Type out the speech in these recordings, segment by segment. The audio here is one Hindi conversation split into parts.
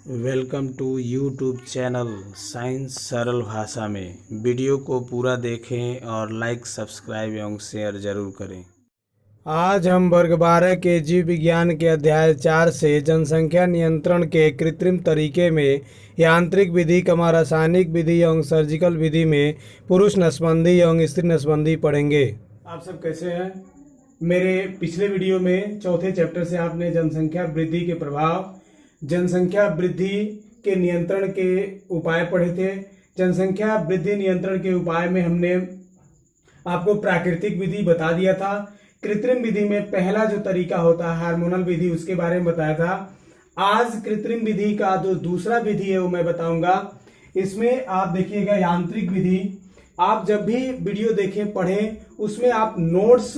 Welcome to YouTube channel science सरल भाषा में। वीडियो को पूरा देखें और लाइक सब्सक्राइब एवं शेयर जरूर करें। आज हम वर्ग 12 के जीव विज्ञान के अध्याय 4 से जनसंख्या नियंत्रण के कृत्रिम तरीके में यांत्रिक विधि रासायनिक विधि एवं सर्जिकल विधि में पुरुष नसबंदी एवं स्त्री नसबंदी पढ़ेंगे। आप सब कैसे हैं? मेरे पिछले वीडियो में चौथे चैप्टर से आपने जनसंख्या वृद्धि के प्रभाव, जनसंख्या वृद्धि के नियंत्रण के उपाय पढ़े थे। जनसंख्या वृद्धि नियंत्रण के उपाय में हमने आपको प्राकृतिक विधि बता दिया था। कृत्रिम विधि में पहला जो तरीका होता है हार्मोनल विधि, उसके बारे में बताया था। आज कृत्रिम विधि का जो दूसरा विधि है वो मैं बताऊंगा। इसमें आप देखिएगा यांत्रिक विधि। आप जब भी वीडियो देखें पढ़ें, उसमें आप नोट्स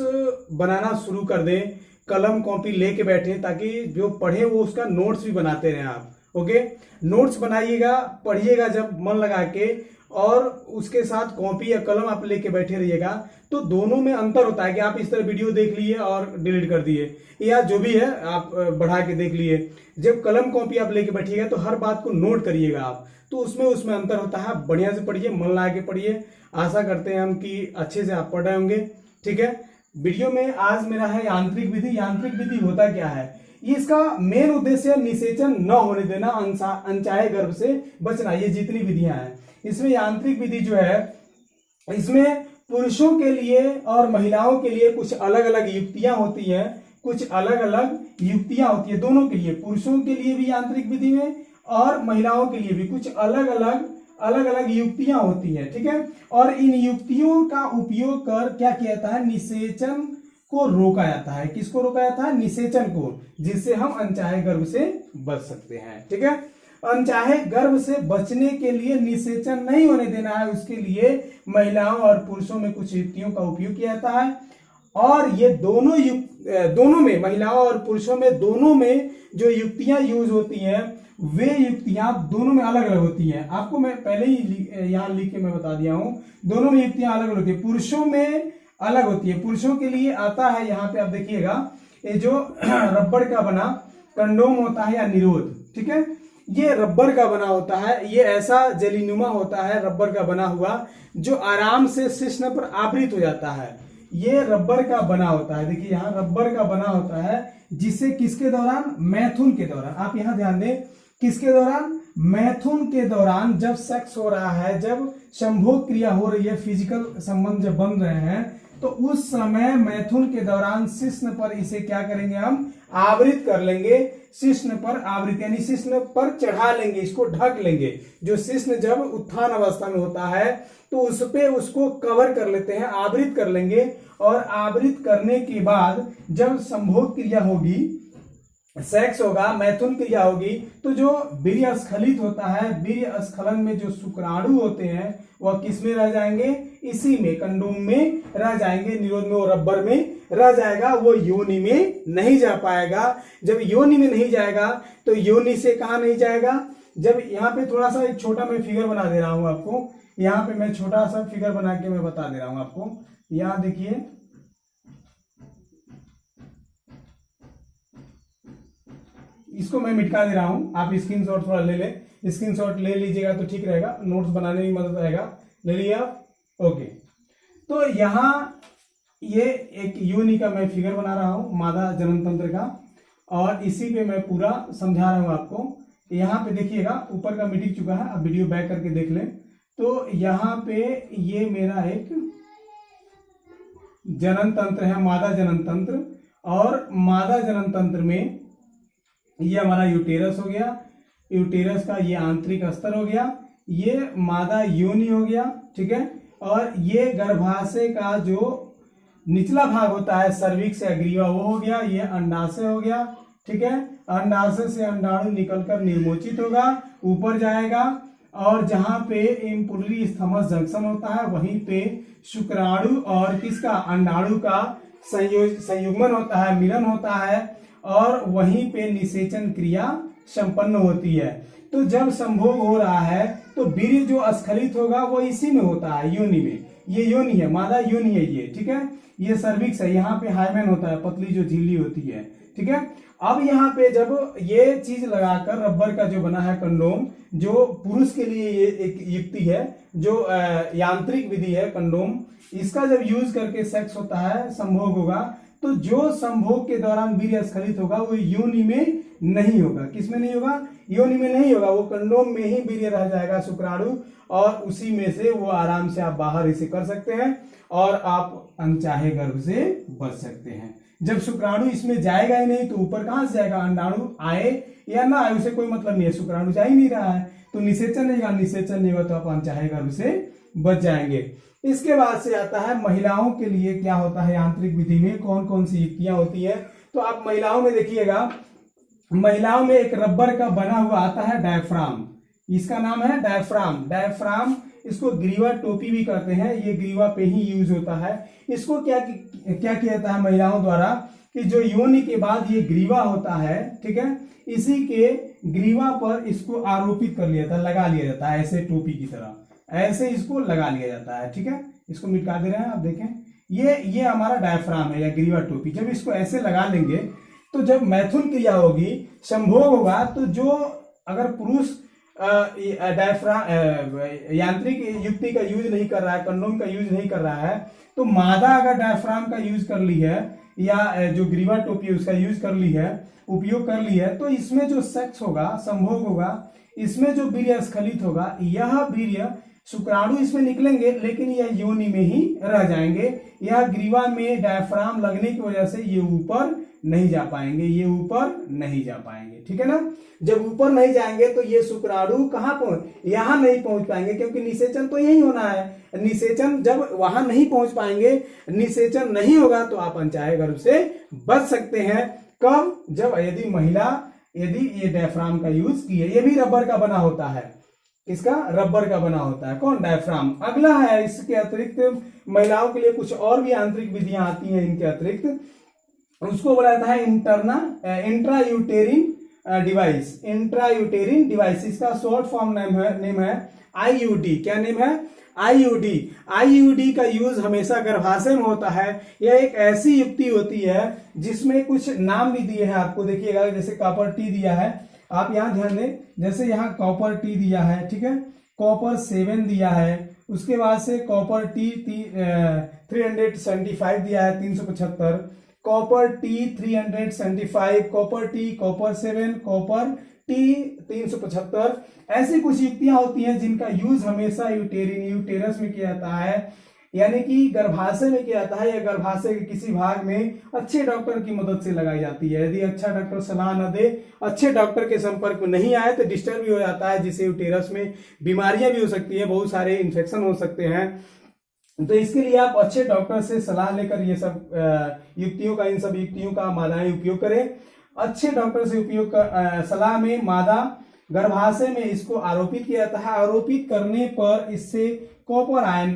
बनाना शुरू कर दें, कलम कॉपी लेके बैठे ताकि जो पढ़े वो उसका नोट्स भी बनाते रहें आप। ओके, नोट्स बनाइएगा, पढ़िएगा जब मन लगा के, और उसके साथ कॉपी या कलम आप लेके बैठे रहिएगा। तो दोनों में अंतर होता है कि आप इस तरह वीडियो देख लिए और डिलीट कर दिए, या जो भी है आप बढ़ा के देख लिए। जब कलम कॉपी आप लेके बैठिएगा तो हर बात को नोट करिएगा आप, तो उसमें अंतर होता है। बढ़िया से पढ़िए, मन लगा के पढ़िए। आशा करते हैं हम कि अच्छे से आप पढ़ रहे होंगे। ठीक है, वीडियो में आज मेरा है यांत्रिक विधि। यांत्रिक विधि होता क्या है? ये इसका मेन उद्देश्य निषेचन न होने देना, अनचाहे गर्भ से बचना। ये जितनी विधियां हैं इसमें यांत्रिक विधि जो है, इसमें पुरुषों के लिए और महिलाओं के लिए कुछ अलग अलग युक्तियां होती हैं। कुछ अलग अलग युक्तियां होती है दोनों के लिए, पुरुषों के लिए भी यांत्रिक विधि में और महिलाओं के लिए भी कुछ अलग अलग युक्तियां होती है। ठीक है, और इन युक्तियों का उपयोग कर क्या किया जाता है? निषेचन को रोका जाता है। किसको रोका जाता है? निषेचन को, जिससे हम अनचाहे गर्भ से बच सकते हैं। ठीक है, अनचाहे गर्भ से बचने के लिए निषेचन नहीं होने देना है, उसके लिए महिलाओं और पुरुषों में कुछ युक्तियों का उपयोग किया जाता है। और ये दोनों में, महिलाओं और पुरुषों में, दोनों में जो युक्तियां यूज होती हैं वे युक्तियां दोनों में अलग अलग होती हैं। आपको मैं पहले ही यहाँ लिख के मैं बता दिया हूं, दोनों में युक्तियां अलग अलग होती है। पुरुषों में अलग होती है। पुरुषों के लिए आता है, यहाँ पे आप देखिएगा, ये जो रबड़ का बना कंडोम होता है या निरोध। ठीक है, ये रबर का बना होता है। ये ऐसा जेलीनुमा होता है रबर का बना हुआ, जो आराम से शिश्न पर आवृत हो जाता है। ये रबर का बना होता है। देखिए यहाँ रबर का बना होता है, जिससे किसके दौरान? मैथुन के दौरान। आप यहाँ ध्यान दें, किसके दौरान? मैथुन के दौरान, जब सेक्स हो रहा है, जब संभोग क्रिया हो रही है, फिजिकल संबंध जब बन रहे हैं, तो उस समय मैथुन के दौरान शिश्न पर इसे क्या करेंगे? हम आवृत कर लेंगे। शिश्न पर आवृत यानी शिश्न पर चढ़ा लेंगे, इसको ढक लेंगे। जो शिश्न जब उत्थान अवस्था में होता है तो उस पे उसको कवर कर लेते हैं, आवृत कर लेंगे। और आवृत करने के बाद जब संभोग क्रिया होगी, सेक्स होगा, मैथुन क्रिया होगी, तो जो वीर्य स्खलित होता है, वीर्य स्खलन में जो शुक्राणु होते हैं वह किस में रह जाएंगे? इसी में, कंडोम में रह जाएंगे। निरोध में, वो रबर में रह जाएगा, वो योनि में नहीं जा पाएगा। जब योनि में नहीं जाएगा तो योनि से कहां नहीं जाएगा? जब यहाँ पे थोड़ा सा एक छोटा मैं फिगर बना दे रहा हूं आपको, यहाँ पे मैं छोटा सा फिगर बना के मैं बता दे रहा हूं आपको। यहाँ देखिए, इसको मैं मिटका दे रहा हूं, आप स्क्रीनशॉट थोड़ा ले ले, स्क्रीनशॉट ले लीजिएगा तो ठीक रहेगा, नोट्स बनाने में मदद आएगा। ले लिया? ओके, तो यहाँ ये एक योनि का मैं फिगर बना रहा हूं, मादा जनन तंत्र का, और इसी पे मैं पूरा समझा रहा हूं आपको। यहाँ पे देखिएगा, ऊपर का मिट चुका है, अब वीडियो बैक करके देख लें। तो यहाँ पे ये मेरा एक जनन तंत्र है, मादा जनन तंत्र, और मादा जनन तंत्र में ये हमारा यूटेरस हो गया। यूटेरस का ये आंतरिक स्तर हो गया, ये मादा योनि हो गया। ठीक है, और ये गर्भाशय का जो निचला भाग होता है, सर्विक्स या ग्रीवा, वो हो गया। ये अंडाशय हो गया। ठीक है, अंडाशय से अंडाणु निकलकर निर्मोचित होगा, ऊपर जाएगा, और जहां पे इम्पुलरी स्थमस जंक्शन होता है वहीं पे शुक्राणु और किसका? अंडाणु का संयुग्मन होता है, मिलन होता है, और वहीं पे निषेचन क्रिया संपन्न होती है। तो जब संभोग हो रहा है तो वीर्य जो स्खलित होगा वो इसी में होता है, योनि में। ये योनि है, मादा योनि है ये। ठीक है, ये सर्विक्स है, यहाँ पे हाइमेन होता है, पतली जो झिल्ली होती है। ठीक है, अब यहाँ पे जब ये चीज लगाकर रबर का जो बना है कंडोम, जो पुरुष के लिए ये एक युक्ति है, जो यांत्रिक विधि है कंडोम, इसका जब यूज करके सेक्स होता है, संभोग होगा, तो जो संभोग के दौरान वीर्य स्खलित होगा वो योनि में नहीं होगा। किसमें नहीं होगा? योनि में नहीं होगा, वो कंडोम में ही वीर्य रह जाएगा, शुक्राणु, और उसी में से वो आराम से आप बाहर इसे कर सकते हैं और आप अनचाहे गर्भ से बच सकते हैं। जब शुक्राणु इसमें जाएगा ही नहीं तो ऊपर कहां से जाएगा? अंडाणु आए या ना आए उसे कोई मतलब नहीं है, शुक्राणु जा ही नहीं रहा है, तो निषेचन नहीं होगा, निषेचन नहीं होगा तो आप अनचाहे गर्भ से बच जाएंगे। इसके बाद से आता है महिलाओं के लिए क्या होता है, यांत्रिक विधि में कौन कौन सी युक्तियां होती है। तो आप महिलाओं में देखिएगा, महिलाओं में एक रबर का बना हुआ आता है डायफ्राम, इसका नाम है डायफ्राम। डायफ्राम, इसको ग्रीवा टोपी भी कहते हैं, ये ग्रीवा पे ही यूज होता है। इसको क्या किया जाता है महिलाओं द्वारा कि जो योनि के बाद ये ग्रीवा होता है, ठीक है, इसी के ग्रीवा पर इसको आरोपित कर लिया जाता है, लगा लिया जाता है, ऐसे टोपी की तरह ऐसे इसको लगा लिया जाता है। ठीक है, इसको मिटा दे रहे हैं आप, देखें ये हमारा डायफ्राम है या ग्रीवा टोपी। जब इसको ऐसे लगा लेंगे तो जब मैथुन क्रिया होगी, संभोग होगा, तो जो अगर पुरुष डायफ्राम यांत्रिक युक्ति का यूज नहीं कर रहा है, कंडोम का यूज नहीं कर रहा है, तो मादा अगर डायफ्राम का यूज कर ली है या जो ग्रीवा टोपी है उसका यूज कर ली है, उपयोग कर ली है, तो इसमें जो सेक्स होगा, संभोग होगा, इसमें जो वीर्य स्खलित होगा, यह वीर्य शुक्राणु इसमें निकलेंगे लेकिन यह योनि में ही रह जाएंगे। यह ग्रीवा में डायफ्राम लगने की वजह से ये ऊपर नहीं जा पाएंगे, ये ऊपर नहीं जा पाएंगे। ठीक है ना, जब ऊपर नहीं जाएंगे तो ये शुक्राणु कहाँ यहाँ नहीं पहुंच पाएंगे, क्योंकि निषेचन तो यही होना है। निषेचन जब वहां नहीं पहुंच पाएंगे, निषेचन नहीं होगा, तो आप अनचाहे गर्भ से बच सकते हैं। कब? जब यदि महिला यदि ये डायफ्राम का यूज किए। ये भी रबर का बना होता है, इसका रबर का बना होता है, कौन? डायफ्राम। अगला है, इसके अतिरिक्त महिलाओं के लिए कुछ और भी आंतरिक विधियां आती हैं इनके अतिरिक्त, उसको बोला जाता है इंट्रायूटेरिन डिवाइस। इंट्रायूटेरिन डिवाइस, इसका शॉर्ट फॉर्म नेम है आईयूडी। क्या नेम है? आईयूडी। आईयूडी का यूज हमेशा गर्भाशय में होता है। यह एक ऐसी युक्ति होती है जिसमें कुछ नाम भी दिए हैं आपको, देखिएगा, जैसे कॉपर टी दिया है, आप यहां ध्यान दें, जैसे यहाँ कॉपर टी दिया है, ठीक है, कॉपर 7 दिया है, उसके बाद से कॉपर टी 375 दिया है, 375, copper T 375, copper T, copper 7, copper T 375। ऐसी कुछ युक्तियां होती हैं जिनका यूज हमेशा यूटेरस में किया जाता है, यानी कि गर्भाशय में किया जाता है, या गर्भाशय के किसी भाग में अच्छे डॉक्टर की मदद से लगाई जाती है। यदि अच्छा डॉक्टर सलाह न दे, अच्छे डॉक्टर के संपर्क में नहीं आए, तो डिस्टर्ब भी हो जाता है, जिससे यूटेरस में बीमारियां भी हो सकती है, बहुत सारे इन्फेक्शन हो सकते हैं। तो इसके लिए आप अच्छे डॉक्टर से सलाह लेकर ये सब युक्तियों का, इन सब युक्तियों का मादाएं उपयोग करें। अच्छे डॉक्टर से उपयोग सलाह में मादा गर्भाशय में इसको आरोपित किया जाता है। आरोपित करने पर इससे कॉपर आयन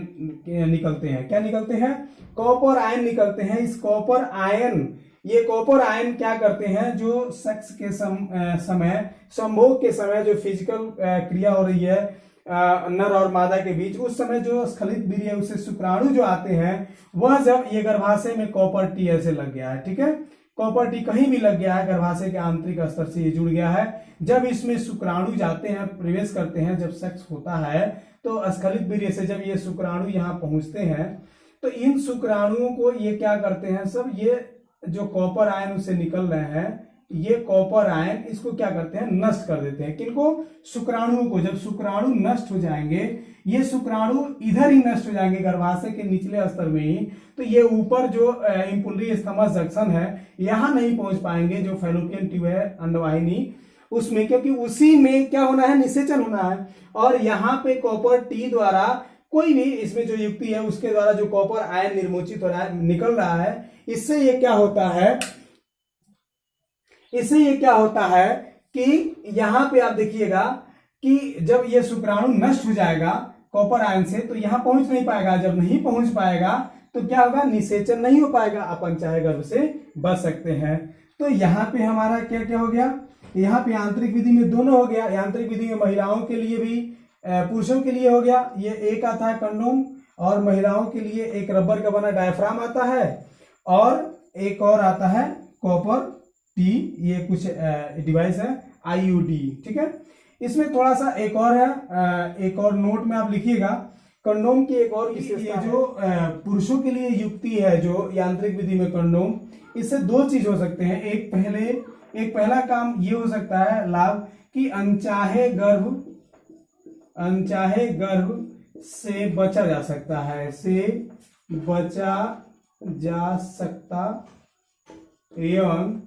निकलते हैं। क्या निकलते हैं? कॉपर आयन निकलते हैं। इस कॉपर आयन, ये कॉपर आयन क्या करते हैं, जो सेक्स के समय, संभोग के समय जो फिजिकल क्रिया हो रही है नर और मादा के बीच, उस समय जो स्खलित वीर्य, उससे शुक्राणु जो आते हैं, वह जब ये गर्भाशय में कॉपर टी ऐसे लग गया है, ठीक है, कॉपर टी कहीं भी लग गया है, गर्भाशय के आंतरिक स्तर से ये जुड़ गया है, जब इसमें शुक्राणु जाते हैं, प्रवेश करते हैं, जब सेक्स होता है, तो स्खलित वीर्य से जब ये शुक्राणु यहाँ पहुंचते हैं, तो इन शुक्राणुओं को ये क्या करते हैं, सब ये जो कॉपर आयन उससे निकल रहे हैं, ये कॉपर आयन इसको क्या करते हैं, नष्ट कर देते हैं। किनको? शुक्राणुओं को। जब शुक्राणु नष्ट हो जाएंगे, ये शुक्राणु इधर ही नष्ट हो जाएंगे, गर्भाशय के निचले स्तर में ही, तो ये ऊपर जो इम्पुलरी स्थमस जंक्शन है, यहाँ नहीं पहुंच पाएंगे, जो फैलोपियन ट्यूब है, अंडवाहिनी, उसमें, क्योंकि उसी में क्या होना है, निषेचन होना है। और यहाँ पे कॉपर टी द्वारा, कोई भी इसमें जो युक्ति है उसके द्वारा जो कॉपर आयन निर्मोचित हो रहा है, निकल रहा है, इससे ये क्या होता है, इससे ये क्या होता है कि यहां पे आप देखिएगा कि जब ये शुक्राणु नष्ट हो जाएगा कॉपर आयन से, तो यहां पहुंच नहीं पाएगा। जब नहीं पहुंच पाएगा तो क्या होगा, निषेचन नहीं हो पाएगा, अपन चाहे गर्भ से बच सकते हैं। तो यहाँ पे हमारा क्या क्या हो गया, यहाँ पे यांत्रिक विधि में दोनों हो गया। यांत्रिक विधि में महिलाओं के लिए भी, पुरुषों के लिए हो गया, ये एक आता है कंडोम, और महिलाओं के लिए एक रबर का बना डायफ्राम आता है, और एक और आता है कॉपर ये कुछ डिवाइस है IUD, ठीक है। इसमें थोड़ा सा एक और है, एक और नोट में आप लिखिएगा, कंडोम की एक और विशेषता, जो पुरुषों के लिए युक्ति है जो यांत्रिक विधि में कंडोम, इससे दो चीज हो सकते हैं। एक पहला काम ये हो सकता है लाभ कि अनचाहे गर्भ से बचा जा सकता है, एवं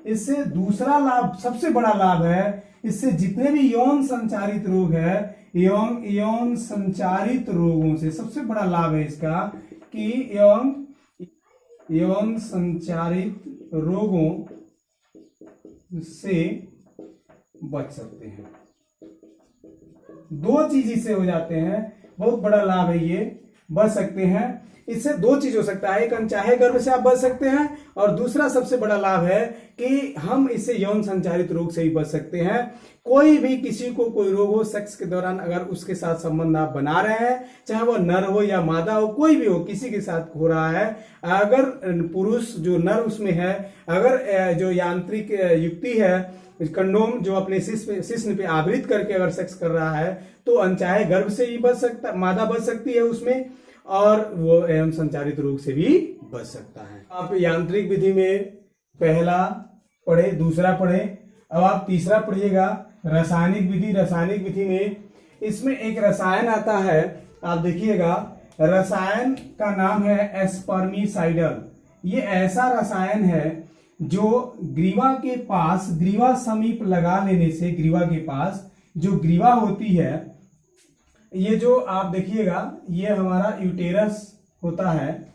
इससे दूसरा लाभ, सबसे बड़ा लाभ है, इससे जितने भी यौन संचारित रोग है, यौन संचारित रोगों से सबसे बड़ा लाभ है इसका कि यौन संचारित रोगों से बच सकते हैं। दो चीज इससे हो जाते हैं, बहुत बड़ा लाभ है ये, बच सकते हैं। इससे दो चीज हो सकता है, एक अनचाहे गर्भ से आप बच सकते हैं और दूसरा सबसे बड़ा लाभ है कि हम इससे यौन संचारित रोग से ही बच सकते हैं। कोई भी किसी को कोई रोग हो, सेक्स के दौरान अगर उसके साथ संबंध आप बना रहे हैं, चाहे वो नर हो या मादा हो, कोई भी हो, किसी के साथ हो रहा है, अगर पुरुष जो नर उसमें है, अगर जो यांत्रिक युक्ति है, कंडोम जो अपने शिश्न पे आवृत करके अगर सेक्स कर रहा है, तो अनचाहे गर्भ से ही बच सकता, मादा बच सकती है उसमें, और वो एवं संचारित रोग से भी बच सकता है। आप यांत्रिक विधि में पहला पढ़े, दूसरा पढ़े, अब आप तीसरा पढ़िएगा रासायनिक विधि। रासायनिक विधि में इसमें एक रसायन आता है, आप देखिएगा, रसायन का नाम है एस्पर्मिसाइडल। ये ऐसा रसायन है जो ग्रीवा के पास, ग्रीवा समीप लगा लेने से, ग्रीवा के पास जो ग्रीवा होती है, ये जो आप देखिएगा, ये हमारा यूटेरस होता है,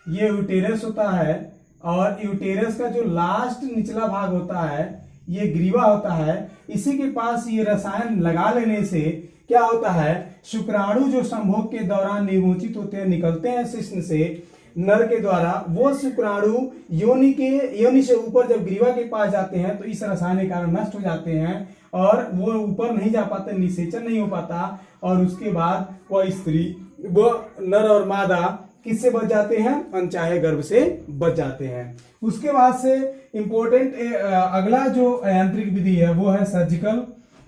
ये यूटेरस होता है, और यूटेरस का जो लास्ट निचला भाग होता है ये ग्रीवा होता है। इसी के पास ये रसायन लगा लेने से क्या होता है, शुक्राणु जो संभोग के दौरान निर्मोचित होते हैं, निकलते हैं शिश्न से नर के द्वारा, वो शुक्राणु योनि से ऊपर जब ग्रीवा के पास जाते हैं तो इस रसायन के कारण नष्ट हो जाते हैं और वो ऊपर नहीं जा पाते, निषेचन नहीं हो पाता, और उसके बाद वह स्त्री, वो नर और मादा किससे बच जाते हैं, अनचाहे गर्भ से बच जाते हैं। उसके बाद से इंपॉर्टेंट अगला जो यांत्रिक विधि है वो है सर्जिकल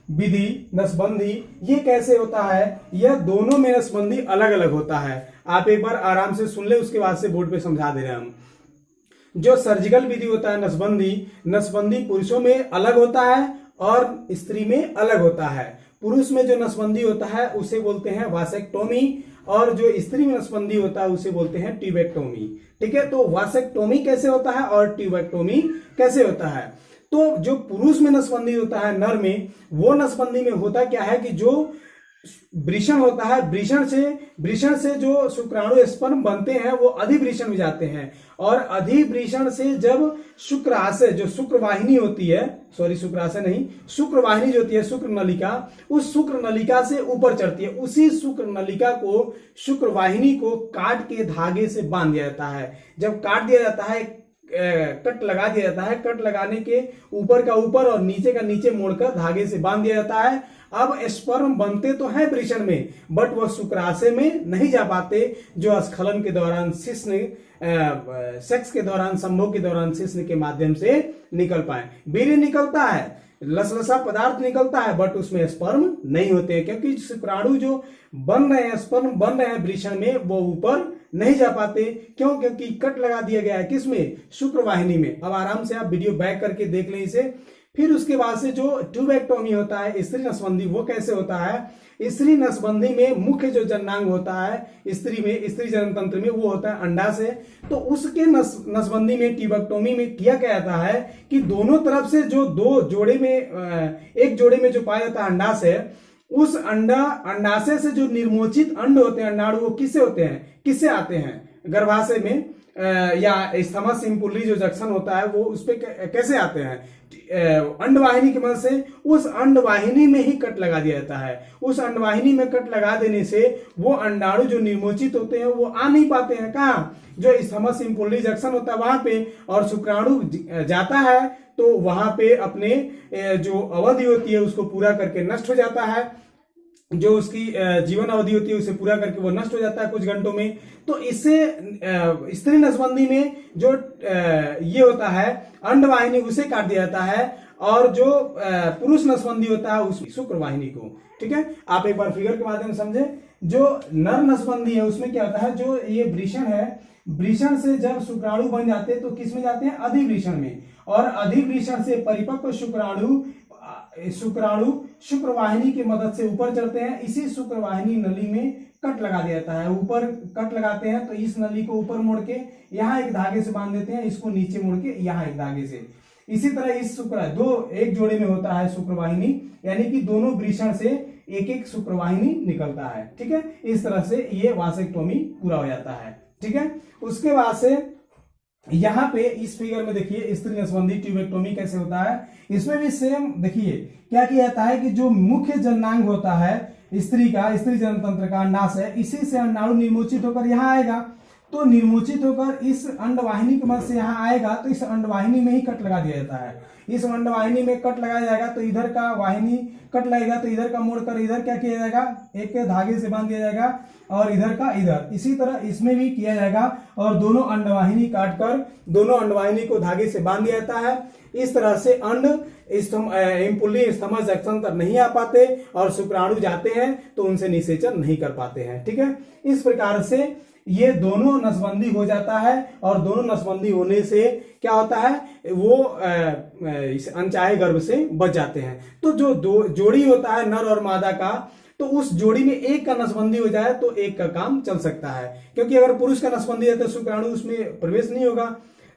विधि, नसबंदी। ये कैसे होता है, यह दोनों में नसबंदी अलग अलग होता है। आप एक बार आराम से सुन ले, उसके बाद से बोर्ड पे समझा दे रहे हैं हम। जो सर्जिकल विधि होता है, नसबंदी पुरुषों में अलग होता है और स्त्री में अलग होता है। पुरुष में जो नसबंदी होता है उसे बोलते हैं वासेक्टोमी, और जो स्त्री में नसबंदी होता है उसे बोलते हैं ट्यूबेक्टोमी। ठीक है, तो वासेक्टोमी कैसे होता है और ट्यूबेक्टोमी कैसे होता है। तो जो पुरुष में नसबंदी होता है नर में, वो नसबंदी में होता क्या है कि जो वृषण होता है, वृषण से जो शुक्राणु स्पर्म बनते हैं वो अधिवृषण में जाते हैं, और अधिवृषण से जब शुक्राशय, जो शुक्रवाहिनी होती है, सॉरी शुक्राशय नहीं, शुक्रवाहिनी जो होती है, शुक्र नलिका, उस शुक्र नलिका से ऊपर चढ़ती है। उसी शुक्र नलिका को, शुक्रवाहिनी को काट के धागे से बांध दिया जाता है। जब काट दिया जाता है, कट लगा दिया जाता है, कट लगाने के ऊपर का ऊपर और नीचे का नीचे मोड़कर धागे से बांध दिया जाता है। अब स्पर्म बनते तो हैं वृषण में, बट वह शुक्राशय में नहीं जा पाते, जो स्खलन के दौरान शिश्न, सेक्स के दौरान, संभोग के दौरान शिश्न के माध्यम से निकल पाए। वीर्य निकलता है, लसलसा पदार्थ निकलता है, बट उसमें स्पर्म नहीं होते हैं, क्योंकि शुक्राणु जो बन रहे हैं, स्पर्म बन रहे हैं वृषण में, वो ऊपर नहीं जा पाते। क्यों? क्योंकि कट लगा दिया गया है किसमें, शुक्रवाहिनी में। अब आराम से आप वीडियो बैक करके देख लें इसे। फिर उसके बाद से जो ट्यूबेक्टोमी होता है, स्त्री नसबंदी, वो कैसे होता है। स्त्री नसबंदी में मुख्य जो जननांग होता है स्त्री में, स्त्री जनन तंत्र में, वो होता है अंडा से। तो उसके नसबंदी में, ट्यूबेक्टोमी में किया क्या जाता है कि दोनों तरफ से जो दो जोड़े में, एक जोड़े में जो पाया जाता है अंडा से, उस अंडाशय से जो निर्मोचित अंड होते हैं, अंडाणु, वो किससे होते हैं, किससे आते हैं, गर्भाशय में या स्थमस सिंपुली जो जंक्शन होता है, वो उस पे कैसे आते हैं, अंडवाहिनी के मदद से। उस अंडवाहिनी में ही कट लगा दिया जाता है। उस अंडवाहिनी में कट लगा देने से वो अंडाणु जो निर्मोचित होते हैं वो आ नहीं पाते हैं, कहाँ, जो स्थमस सिंपुली जंक्शन होता है वहां पे, और शुक्राणु जाता है तो वहां पे अपने जो अवधि होती है उसको पूरा करके नष्ट हो जाता है। जो उसकी जीवन अवधि होती है उसे पूरा करके वो नष्ट हो जाता है कुछ घंटों में। तो इससे स्त्री नसबंदी में जो ये होता है अंडवाहिनी उसे काट दिया जाता है, और जो पुरुष नसबंदी होता है उस शुक्रवाहिनी को। ठीक है, आप एक बार फिगर के माध्यम से समझे। जो नर नसबंदी है उसमें क्या होता है, जो ये वृषण है, वृषण से जब शुक्राणु बन जाते हैं तो किस में जाते हैं, अधिवृषण में, और अधिवृषण से परिपक्व शुक्राणु शुक्रवाहिनी की मदद से ऊपर चढ़ते हैं। इसी शुक्रवाहिनी नली में कट लगा दिया जाता है। ऊपर कट लगाते हैं तो इस नली को ऊपर मोड़ के यहाँ एक धागे से बांध देते हैं, इसको नीचे मोड़ के यहाँ एक धागे से। इसी तरह इस एक जोड़े में होता है शुक्रवाहिनी, यानी कि दोनों वृषण से एक एक शुक्रवाहिनी निकलता है। ठीक है, इस तरह से ये वासेक्टोमी पूरा हो जाता है। ठीक है, उसके बाद से यहाँ पे इस फिगर में देखिए स्त्री नसबंदी ट्यूबेक्टोमी कैसे होता है। इसमें भी सेम देखिए क्या किया जाता है कि जो मुख्य जननांग होता है स्त्री जनन तंत्र का नाश है, इसी से अंडाणु निर्मोचित होकर यहाँ आएगा। तो निर्मोचित होकर इस अंडवाहिनी की मदद से यहाँ आएगा, तो इस अंडवाहिनी में ही कट लगा दिया जाता है। इस अंडवाहिनी में कट लगाया जाएगा तो इधर का वाहिनी कट लगेगा, तो इधर का मोड़कर इधर क्या किया जाएगा, एक धागे से बांध दिया जाएगा, और इधर का इधर। इसी तरह इसमें भी किया जाएगा, और दोनों अंडवाहिनी काटकर दोनों अंडवाहिनी को धागे से बांध दिया जाता है। इस तरह से अंड इम्पुल्ली स्तमक जंक्शन तक नहीं आ पाते, और शुक्राणु जाते हैं तो उनसे निषेचन नहीं कर पाते हैं। ठीक है, इस प्रकार से ये दोनों नसबंदी हो जाता है, और दोनों नसबंदी होने से क्या होता है, वो इस अनचाहे गर्भ से बच जाते हैं। तो जो जोड़ी होता है नर और मादा का, तो उस जोड़ी में एक का नसबंदी हो जाए तो एक का काम चल सकता है, क्योंकि अगर पुरुष का नसबंदी है तो शुक्राणु उसमें प्रवेश नहीं होगा,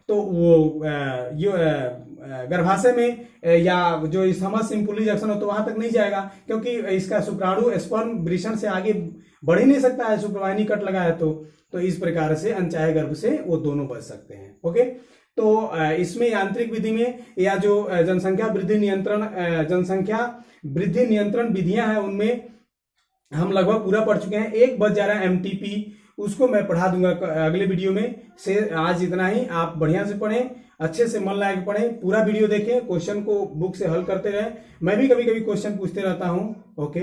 तो वो गर्भाशय में या जो स्थमक इम्पुल्ली जंक्शन हो तो वहां तक नहीं जाएगा, क्योंकि इसका शुक्राणु स्पर्म वृषण से आगे बढ़ ही नहीं सकता है, शुक्रवाहिनी कट लगा है। तो इस प्रकार से अनचाहे गर्भ से वो दोनों बच सकते हैं। ओके, तो इसमें यांत्रिक विधि में या जो जनसंख्या वृद्धि नियंत्रण विधियां हैं उनमें हम लगभग पूरा पढ़ चुके हैं। एक बच जा रहा है MTP, उसको मैं पढ़ा दूंगा अगले वीडियो में। से आज इतना ही, आप बढ़िया से पढ़ें, अच्छे से मन लगा के पढ़ें, पूरा वीडियो देखें, क्वेश्चन को बुक से हल करते रहें। मैं भी कभी कभी क्वेश्चन पूछते रहता हूँ। ओके।